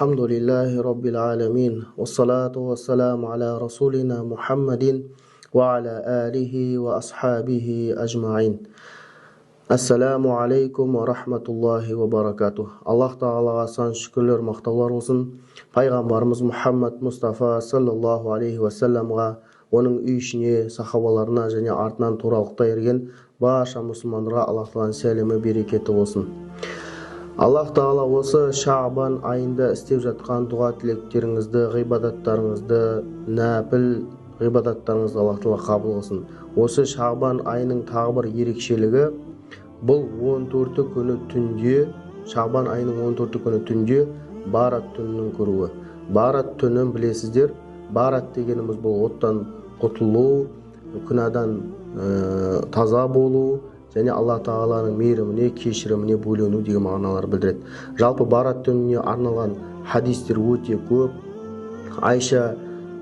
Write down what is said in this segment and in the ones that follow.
Alhamdulillahi Rabbil alamin. Wassalatu wassalamu ala rasulina Muhammadin wa ala alihi wa ashabihi ajma'in. Assalamu alaikum wa rahmatullahi wa barakatuh. Allah Ta'alaға сан шүкірлер мақтаулар болсын. Пайғамбарымыз Мұхаммад Мұстафа саллаллаху алейхи вассаламға, оның үй ішіне, сахабаларына және артынан туралықта ерген барша мұсылмандарға Аллах Тағаланың сәлемі берекеті болсын. Аллах Тағала осы Шаабан айында істеп жатқан дұға тілектеріңізді, ғибадаттарыңызды, нәпіл ғибадаттарыңызды Аллах Тағала қабыл қылсын. Осы Шаабан айының тағы бір ерекшелігі, бұл 14 күні түнде, Шаабан айының 14 күні түнде Барат түнінің көруі. Барат түнін білесіздер, Барат дегеніміз бұл оттан құтылу, күнәдан таза болу, және Алла Тағаланың мейіріміне, кешіріміне бөлену деген мағыналар білдіреді. Жалпы Барат түніне арналған хадистер өте көп. Айша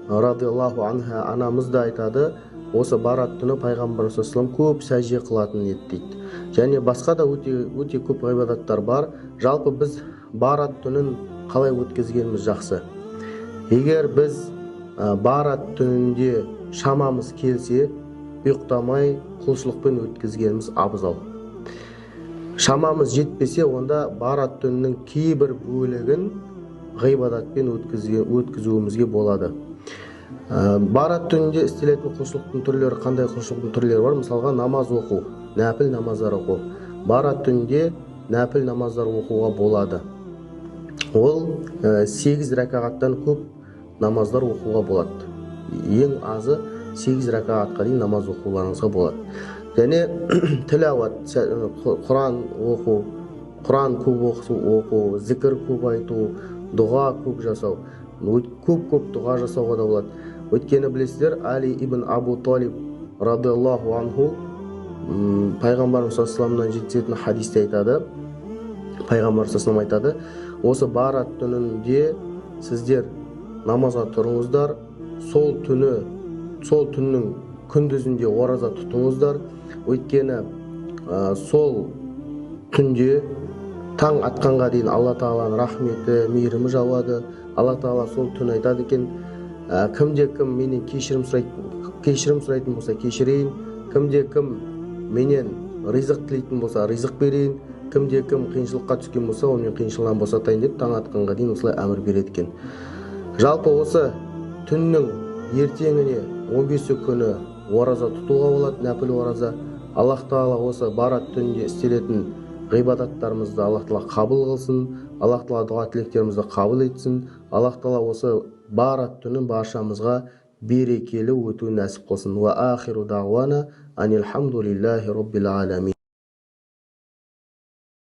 радиаллаху анха анамыз да айтады, осы Барат түні Пайғамбар саллаллаху көп сәжде қылатын еді дейді. Және басқа да өте көп ғибадаттар бар. Жалпы біз Барат түнін қалай өткізгеніміз жақсы. Егер біз Барат түнінде шамамыз келсе, ұйықтамай құлшылықпен өткізгеніміз абзал. Шамамыз жетпесе, онда Барат түнінің кейбір бөлігін ғибадатпен өткізуімізге болады. Барат түнінде істелетін құлшылықтың түрлері, қандай құлшылықтың түрлері бар? Мысалға, намаз оқу, нәпіл намаздар оқу. Барат түнінде нәпіл намаздар оқуға болады. Ол 8 рәкағаттан көп намаздар оқуға болады. Ең азы 8 рәкағатқа дейін намаз оқуларыңызға болады. Және тілауат, Құран оқу, Құран көп оқу, зікір көп айту, дұға көп жасау, көп дұға жасауға да болады. Өйткені білесіздер, Али ибн Абу Талиб радиаллаху анху Пайғамбар саллаллаху жеткізетін хадисте айтады. Пайғамбар саллаллаху айтады, осы Барат түнінде сіздер намазға тұрыңыздар, сол түннің күндізінде ораза тұтыңыздар. Өйткені сол түнде таң атқанға дейін Алла Тағаланың рахметі, мейірімі жауады. Алла Тағала сол түн айтады екен, кімде-кім менен кешірім сұрайтын болса, кешірейін. Кімде-кім менен ризық тілейтін болса, ризық берейін. Кімде-кім қиыншылыққа түскен болса, онымен қиыншылығынан босатайын деп таң атқанға дейін осылай әмір береді екен. Жалпы осы түннің ертеңіне 15 күні ораза тұтуға болады, нәпіл ораза. Аллах Тағала осы Барат түнінде істелетін ғибадаттарымызды Аллах Тағала қабыл қылсын, Аллах Тағала дұға тілектерімізді қабыл етсін. Аллах Тағала осы Барат түнін баршамызға берекелі өтуін нәсіп қылсын. Ва ахиру дағуана анилхамдулиллахи раббил аламин.